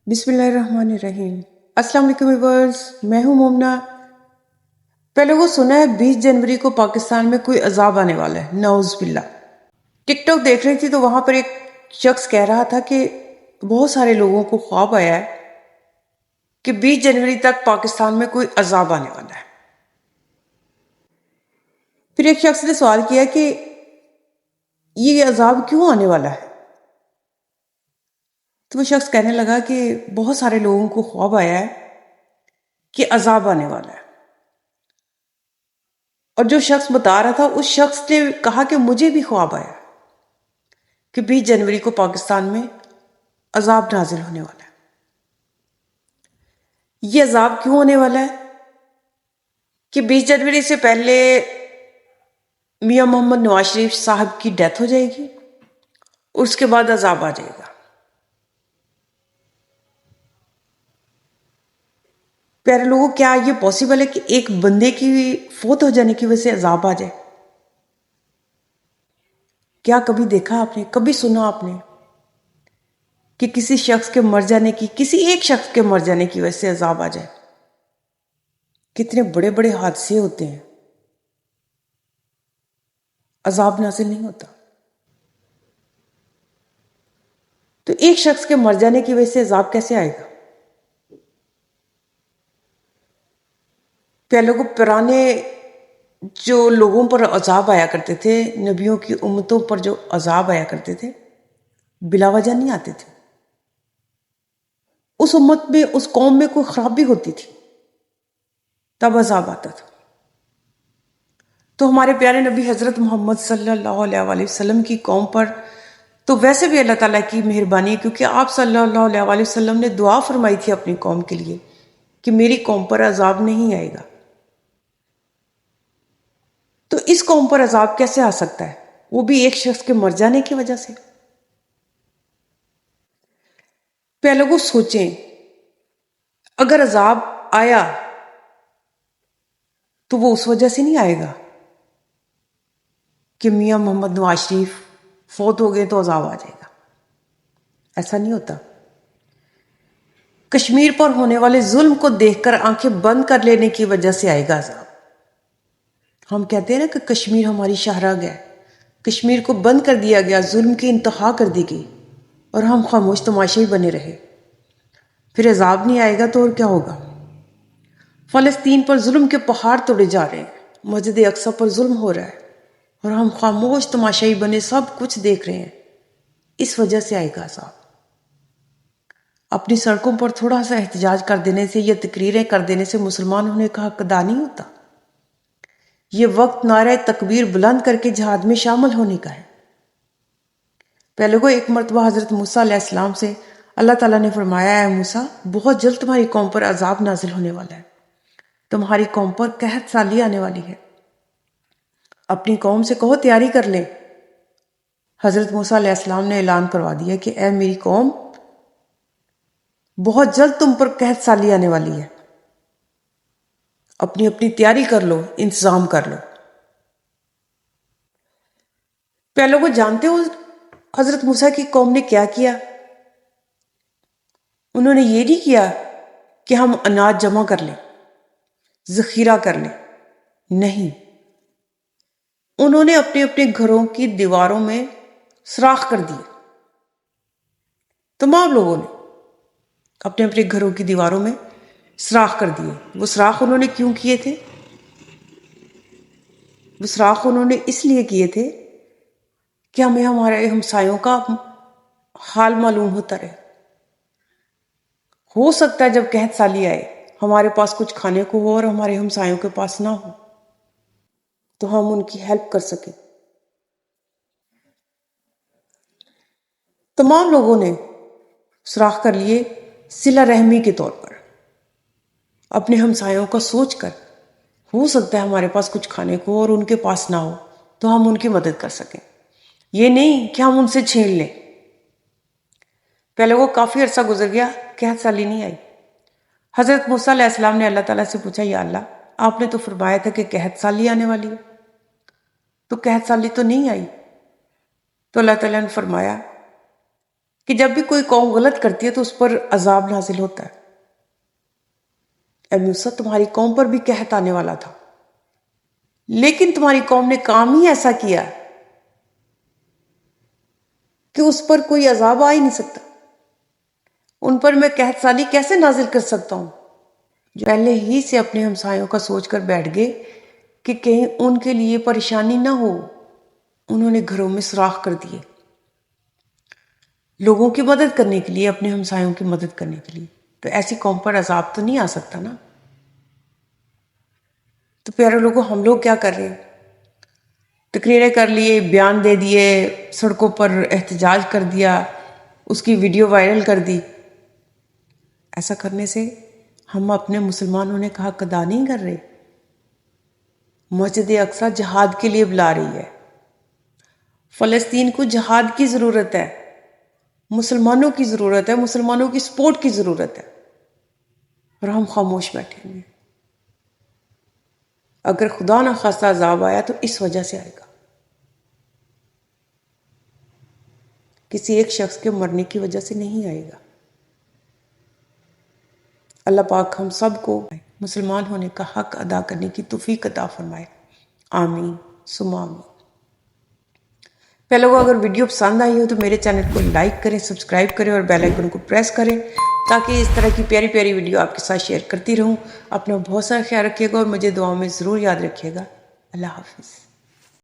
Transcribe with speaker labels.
Speaker 1: بسم اللہ الرحمن الرحیم۔ السلام علیکم ویورز، میں ہوں مومنہ۔ پہلے وہ سنا ہے 20 جنوری کو پاکستان میں کوئی عذاب آنے والا ہے، نعوذ باللہ۔ ٹک ٹاک دیکھ رہی تھی تو وہاں پر ایک شخص کہہ رہا تھا کہ بہت سارے لوگوں کو خواب آیا ہے کہ 20 جنوری تک پاکستان میں کوئی عذاب آنے والا ہے۔ پھر ایک شخص نے سوال کیا کہ یہ عذاب کیوں آنے والا ہے؟ تو وہ شخص کہنے لگا کہ بہت سارے لوگوں کو خواب آیا ہے کہ عذاب آنے والا ہے، اور جو شخص بتا رہا تھا اس شخص نے کہا کہ مجھے بھی خواب آیا کہ 20 جنوری کو پاکستان میں عذاب نازل ہونے والا ہے۔ یہ عذاب کیوں ہونے والا ہے؟ کہ 20 جنوری سے پہلے میاں محمد نواز شریف صاحب کی ڈیتھ ہو جائے گی، اس کے بعد عذاب آ جائے گا۔ پیارے لوگوں، کیا یہ پاسبل ہے کہ ایک بندے کی فوت ہو جانے کی وجہ سے عذاب آ جائے؟ کیا کبھی دیکھا آپ نے، کبھی سنا آپ نے کہ کسی شخص کے مر جانے کی، کسی ایک شخص کے مر جانے کی وجہ سے عذاب آ جائے؟ کتنے بڑے بڑے حادثے ہوتے ہیں، عذاب نازل نہیں ہوتا۔ تو ایک شخص کے مر جانے کی وجہ سے عذاب کیسے آئے گا؟ پہلے کو پرانے جو لوگوں پر عذاب آیا کرتے تھے، نبیوں کی امتوں پر جو عذاب آیا کرتے تھے، بلا وجہ نہیں آتے تھے۔ اس امت میں، اس قوم میں کوئی خرابی ہوتی تھی تب عذاب آتا تھا۔ تو ہمارے پیارے نبی حضرت محمد صلی اللہ علیہ وآلہ وسلم کی قوم پر تو ویسے بھی اللہ تعالیٰ کی مہربانی ہے، کیونکہ آپ صلی اللہ علیہ وآلہ وسلم نے دعا فرمائی تھی اپنی قوم کے لیے کہ میری قوم پر عذاب نہیں آئے گا۔ تو اس قوم پر عذاب کیسے آ سکتا ہے؟ وہ بھی ایک شخص کے مر جانے کی وجہ سے۔ پہلے وہ سوچیں، اگر عذاب آیا تو وہ اس وجہ سے نہیں آئے گا کہ میاں محمد نواز شریف فوت ہو گئے تو عذاب آ جائے گا۔ ایسا نہیں ہوتا۔ کشمیر پر ہونے والے ظلم کو دیکھ کر آنکھیں بند کر لینے کی وجہ سے آئے گا عذاب۔ ہم کہتے ہیں نا کہ کشمیر ہماری شاہراہ ہے، کشمیر کو بند کر دیا گیا، ظلم کی انتہا کر دی گئی، اور ہم خاموش تماشائی بنے رہے۔ پھر عذاب نہیں آئے گا تو اور کیا ہوگا؟ فلسطین پر ظلم کے پہاڑ توڑے جا رہے ہیں، مسجد اقصی پر ظلم ہو رہا ہے، اور ہم خاموش تماشائی بنے سب کچھ دیکھ رہے ہیں۔ اس وجہ سے آئے گا عذاب۔ اپنی سڑکوں پر تھوڑا سا احتجاج کر دینے سے یا تقریریں کر دینے سے مسلمان ہونے کا حق ادا نہیں ہوتا۔ یہ وقت نعرہ تکبیر بلند کر کے جہاد میں شامل ہونے کا ہے۔ پہلے کو ایک مرتبہ حضرت موسیٰ علیہ السلام سے اللہ تعالیٰ نے فرمایا، اے موسیٰ، بہت جلد تمہاری قوم پر عذاب نازل ہونے والا ہے، تمہاری قوم پر قحط سالی آنے والی ہے، اپنی قوم سے کہو تیاری کر لیں۔ حضرت موسیٰ علیہ السلام نے اعلان کروا دیا کہ اے میری قوم، بہت جلد تم پر قحط سالی آنے والی ہے، اپنی اپنی تیاری کر لو، انتظام کر لو۔ پہلے وہ جانتے ہو حضرت موسیٰ کی قوم نے کیا کیا؟ انہوں نے یہ نہیں کیا کہ ہم اناج جمع کر لیں، ذخیرہ کر لیں، نہیں، انہوں نے اپنے اپنے گھروں کی دیواروں میں سوراخ کر دیے۔ تمام لوگوں نے اپنے اپنے گھروں کی دیواروں میں سوراخ کر دیے۔ وہ سوراخ انہوں نے کیوں کیے تھے؟ وہ سوراخ انہوں نے اس لیے کیے تھے کہ ہمیں ہمارے ہمسایوں کا حال معلوم ہوتا رہے۔ ہو سکتا ہے جب قحط سالی آئے ہمارے پاس کچھ کھانے کو ہو اور ہمارے ہمسایوں کے پاس نہ ہو، تو ہم ان کی ہیلپ کر سکیں۔ تمام لوگوں نے سوراخ کر لیے صلہ رحمی کے طور پر، اپنے ہمسایوں کا سوچ کر، ہو سکتا ہے ہمارے پاس کچھ کھانے کو اور ان کے پاس نہ ہو تو ہم ان کی مدد کر سکیں، یہ نہیں کہ ہم ان سے چھین لیں۔ پہلے وہ کافی عرصہ گزر گیا، قحط سالی نہیں آئی۔ حضرت موسیٰ علیہ السلام نے اللہ تعالیٰ سے پوچھا، یا اللہ، آپ نے تو فرمایا تھا کہ قحط سالی آنے والی ہے، تو قحط سالی تو نہیں آئی۔ تو اللہ تعالیٰ نے فرمایا کہ جب بھی کوئی قوم غلط کرتی ہے تو اس پر عذاب نازل ہوتا ہے۔ اے موسیٰ، تمہاری قوم پر بھی قحط آنے والا تھا، لیکن تمہاری قوم نے کام ہی ایسا کیا کہ اس پر کوئی عذاب آ ہی نہیں سکتا۔ ان پر میں قحط سالی کیسے نازل کر سکتا ہوں؟ جو پہلے ہی سے اپنے ہمسایوں کا سوچ کر بیٹھ گئے کہ کہیں ان کے لیے پریشانی نہ ہو، انہوں نے گھروں میں سوراخ کر دیے لوگوں کی مدد کرنے کے لیے، اپنے ہمسایوں کی مدد کرنے کے لیے۔ تو ایسی قوم پر عذاب تو نہیں آ سکتا نا۔ تو پیارے لوگوں، ہم لوگ کیا کر رہے ہیں؟ تقریریں کر لیے، بیان دے دیے، سڑکوں پر احتجاج کر دیا، اس کی ویڈیو وائرل کر دی۔ ایسا کرنے سے ہم اپنے مسلمان ہونے کا حق ادا نہیں کر رہے۔ مسجد اقصی جہاد کے لیے بلا رہی ہے، فلسطین کو جہاد کی ضرورت ہے، مسلمانوں کی ضرورت ہے، مسلمانوں کی سپورٹ کی ضرورت ہے، اور ہم خاموش بیٹھے ہوئے ہیں۔ اگر خدا نہ خواستہ عذاب آیا تو اس وجہ سے آئے گا، کسی ایک شخص کے مرنے کی وجہ سے نہیں آئے گا۔ اللہ پاک ہم سب کو مسلمان ہونے کا حق ادا کرنے کی توفیق عطا فرمائے، آمین ثم آمین۔ پہلے لوگوں، اگر ویڈیو پسند آئی ہو تو میرے چینل کو لائک کریں، سبسکرائب کریں اور بیل آئیکن کو پریس کریں تاکہ اس طرح کی پیاری پیاری ویڈیو آپ کے ساتھ شیئر کرتی رہوں۔ اپنا بہت سارا خیال رکھیے گا اور مجھے دعاؤں میں ضرور یاد رکھیے گا۔ اللہ حافظ۔